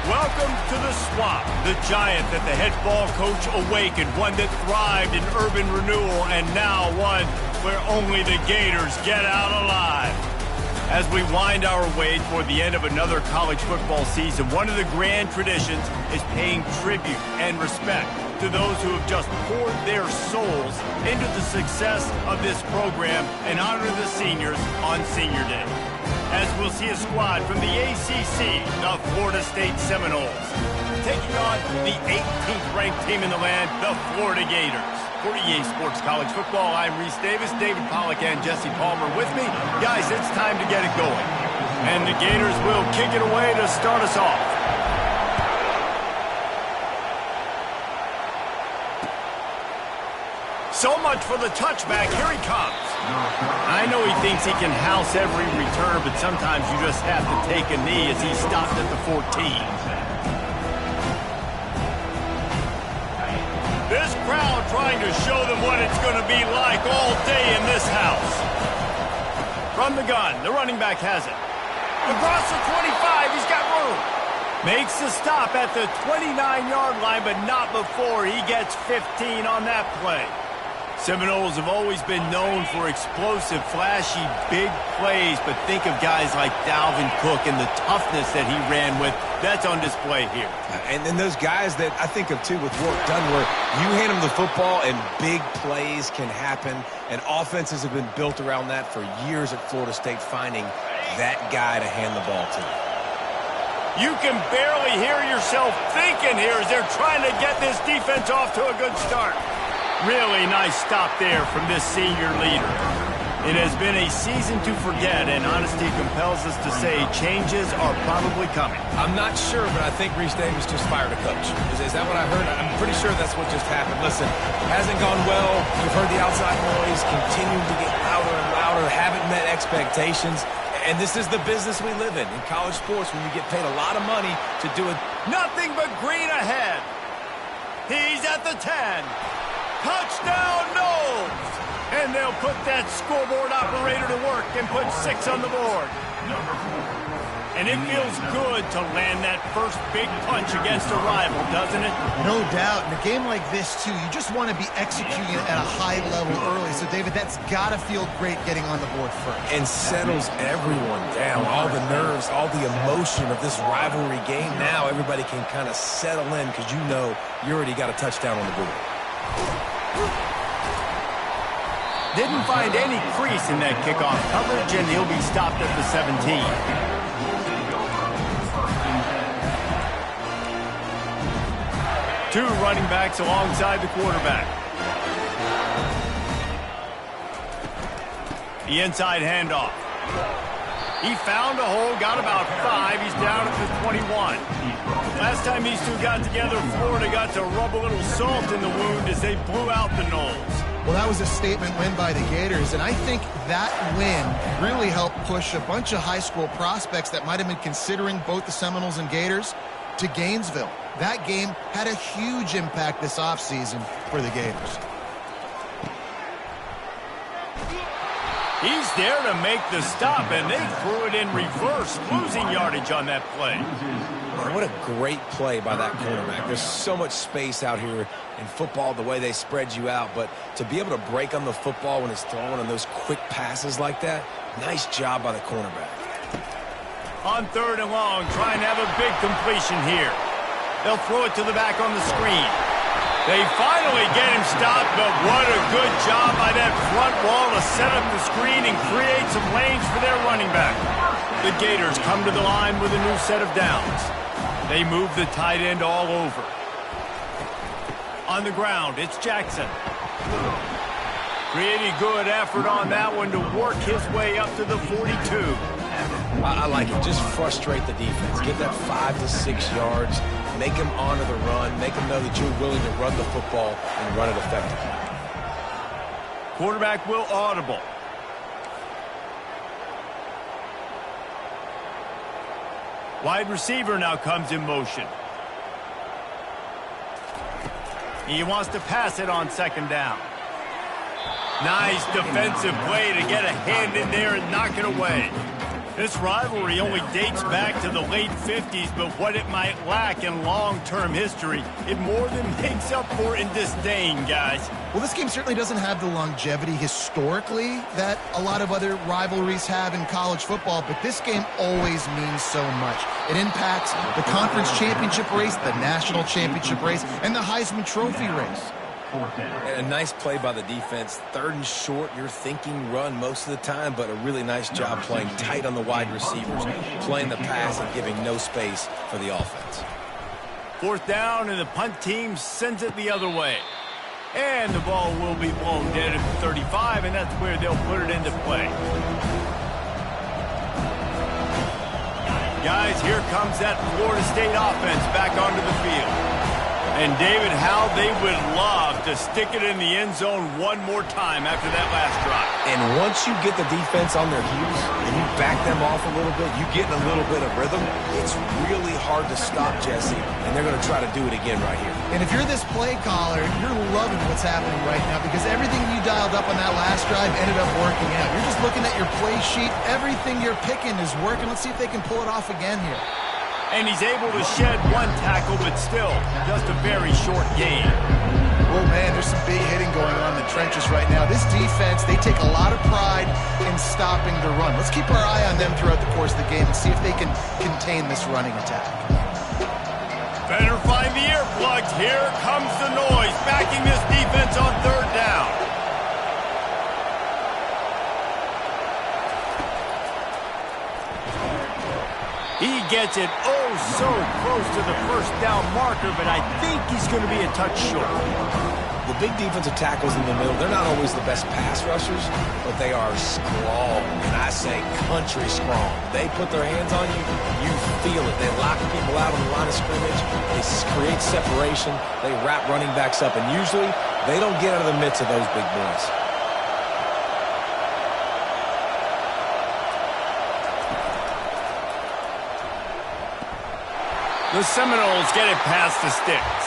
Welcome to the Swamp, the giant that the head ball coach awakened, one that thrived in urban renewal, and now one where only the Gators get out alive. As we wind our way toward the end of another college football season, one of the grand traditions is paying tribute and respect to those who have just poured their souls into the success of this program and honor the seniors on Senior Day. As we'll see a squad from the ACC, the Florida State Seminoles, taking on the 18th ranked team in the land, the Florida Gators. For EA Sports College Football, I'm Reese Davis, David Pollack, and Jesse Palmer with me. Guys, it's time to get it going. And the Gators will kick it away to start us off. So much for the touchback. Here he comes. I know he thinks he can house every return, but sometimes you just have to take a knee as he stopped at the 14. This crowd trying to show them what it's going to be like all day in this house. From the gun, the running back has it. Across the 25, he's got room. Makes the stop at the 29-yard line, but not before he gets 15 on that play. Seminoles have always been known for explosive, flashy, big plays, but think of guys like Dalvin Cook and the toughness that he ran with. That's on display here. And then those guys that I think of, too, with work done, where you hand them the football and big plays can happen, and offenses have been built around that for years at Florida State, finding that guy to hand the ball to. You can barely hear yourself thinking here as they're trying to get this defense off to a good start. Really nice stop there from this senior leader. It has been a season to forget, and honesty compels us to say changes are probably coming. I'm not sure, but I think Reese Davis just fired a coach. Is that what I heard? I'm pretty sure that's what just happened. Listen, hasn't gone well. You've heard the outside noise, continuing to get louder and louder, haven't met expectations. And this is the business we live in college sports, when you get paid a lot of money to do it. Nothing but green ahead. He's at the 10. Touchdown, Noles! And they'll put that scoreboard operator to work and put 6 on the board. And it feels good to land that first big punch against a rival, doesn't it? No doubt. In a game like this, too, you just want to be executing at a high level early. So, David, that's got to feel great getting on the board first. And settles everyone down. All the nerves, all the emotion of this rivalry game. Now everybody can kind of settle in because you know you already got a touchdown on the board. Didn't find any crease in that kickoff coverage, and he'll be stopped at the 17. Two running backs alongside the quarterback. The inside handoff. He found a hole, got about 5. He's down at the 21. Last time these two got together, Florida got to rub a little salt in the wound as they blew out the Noles. Well, that was a statement win by the Gators, and I think that win really helped push a bunch of high school prospects that might have been considering both the Seminoles and Gators to Gainesville. That game had a huge impact this offseason for the Gators. He's there to make the stop, and they threw it in reverse, losing yardage on that play. What a great play by that cornerback. There's so much space out here in football, the way they spread you out, but to be able to break on the football when it's thrown on those quick passes like that, nice job by the cornerback. On 3rd and long, trying to have a big completion here. They'll throw it to the back on the screen. They finally get him stopped, but what a good job by that front wall to set up the screen and create some lanes for their running back. The Gators come to the line with a new set of downs. They move the tight end all over. On the ground, it's Jackson. Pretty good effort on that one to work his way up to the 42. I like it. Just frustrate the defense. Get that 5 to 6 yards. Make them honor the run. Make them know that you're willing to run the football and run it effectively. Quarterback will audible. Wide receiver now comes in motion. He wants to pass it on 2nd down. Nice defensive play to get a hand in there and knock it away. This rivalry only dates back to the late 50s, but what it might lack in long-term history, it more than makes up for in disdain, guys. Well, this game certainly doesn't have the longevity historically that a lot of other rivalries have in college football, but this game always means so much. It impacts the conference championship race, the national championship race, and the Heisman Trophy race. And a nice play by the defense. 3rd and short, you're thinking run most of the time, but a really nice job playing tight on the wide receivers, playing the pass and giving no space for the offense. 4th down, and the punt team sends it the other way. And the ball will be blown dead at the 35, and that's where they'll put it into play. Guys, here comes that Florida State offense back onto the field. And, David, how they would love to stick it in the end zone one more time after that last drive. And once you get the defense on their heels and you back them off a little bit, you get in a little bit of rhythm, it's really hard to stop, Jesse, and they're going to try to do it again right here. And if you're this play caller, you're loving what's happening right now because everything you dialed up on that last drive ended up working out. You're just looking at your play sheet. Everything you're picking is working. Let's see if they can pull it off again here. And he's able to shed one tackle, but still just a very short gain. Oh, man, there's some big hitting going on in the trenches right now. This defense, they take a lot of pride in stopping the run. Let's keep our eye on them throughout the course of the game and see if they can contain this running attack. Better find the earplugs. Here comes the noise, backing this defense on 3rd down. He gets it so close to the 1st down marker, but I think he's going to be a touch short. The big defensive tackles in the middle, they're not always the best pass rushers, but they are strong, and I say country strong. They put their hands on you, you feel it. They lock people out on the line of scrimmage. They create separation. They wrap running backs up, and usually they don't get out of the midst of those big boys. The Seminoles get it past the sticks.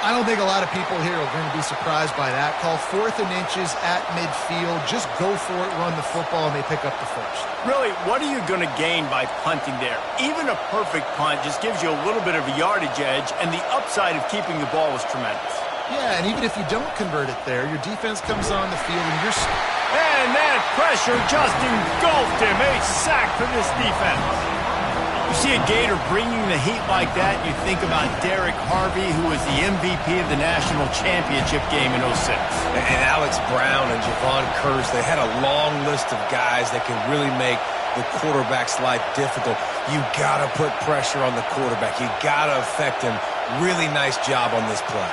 I don't think a lot of people here are going to be surprised by that call. 4th and inches at midfield. Just go for it, run the football, and they pick up the 1st. Really, what are you going to gain by punting there? Even a perfect punt just gives you a little bit of a yardage edge, and the upside of keeping the ball is tremendous. Yeah, and even if you don't convert it there, your defense comes on the field, and you're... And that pressure just engulfed him. A sack for this defense. You see a Gator bringing the heat like that, you think about Derek Harvey, who was the MVP of the national championship game in 06. And Alex Brown and Javon Curse, they had a long list of guys that can really make the quarterback's life difficult. You got to put pressure on the quarterback. You got to affect him. Really nice job on this play.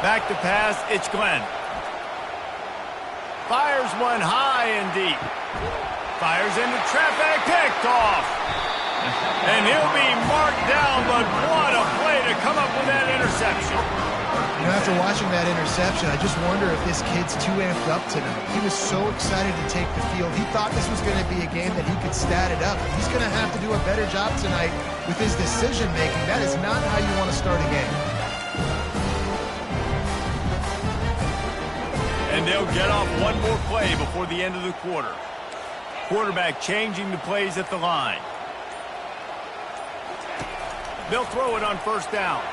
Back to pass, it's Glenn. Fires one high and deep. Fires into traffic, picked off. And he'll be marked down, but what a play to come up with that interception. You know, after watching that interception, I just wonder if this kid's too amped up tonight. He was so excited to take the field. He thought this was going to be a game that he could stat it up. He's going to have to do a better job tonight with his decision-making. That is not how you want to start a game. And they'll get off one more play before the end of the quarter. Quarterback changing the plays at the line. They'll throw it on 1st down.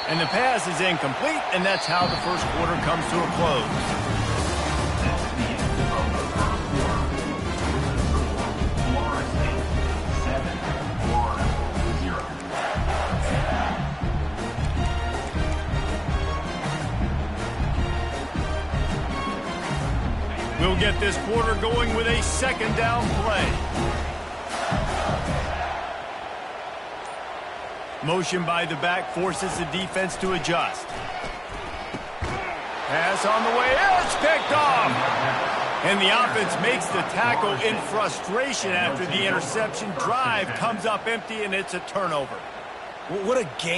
And the pass is incomplete, and that's how the 1st quarter comes to a close. We'll get this quarter going with a 2nd down play. Motion by the back forces the defense to adjust. Pass on the way, it's picked off. And the offense makes the tackle in frustration after the interception. Drive comes up empty, and it's a turnover. What a game.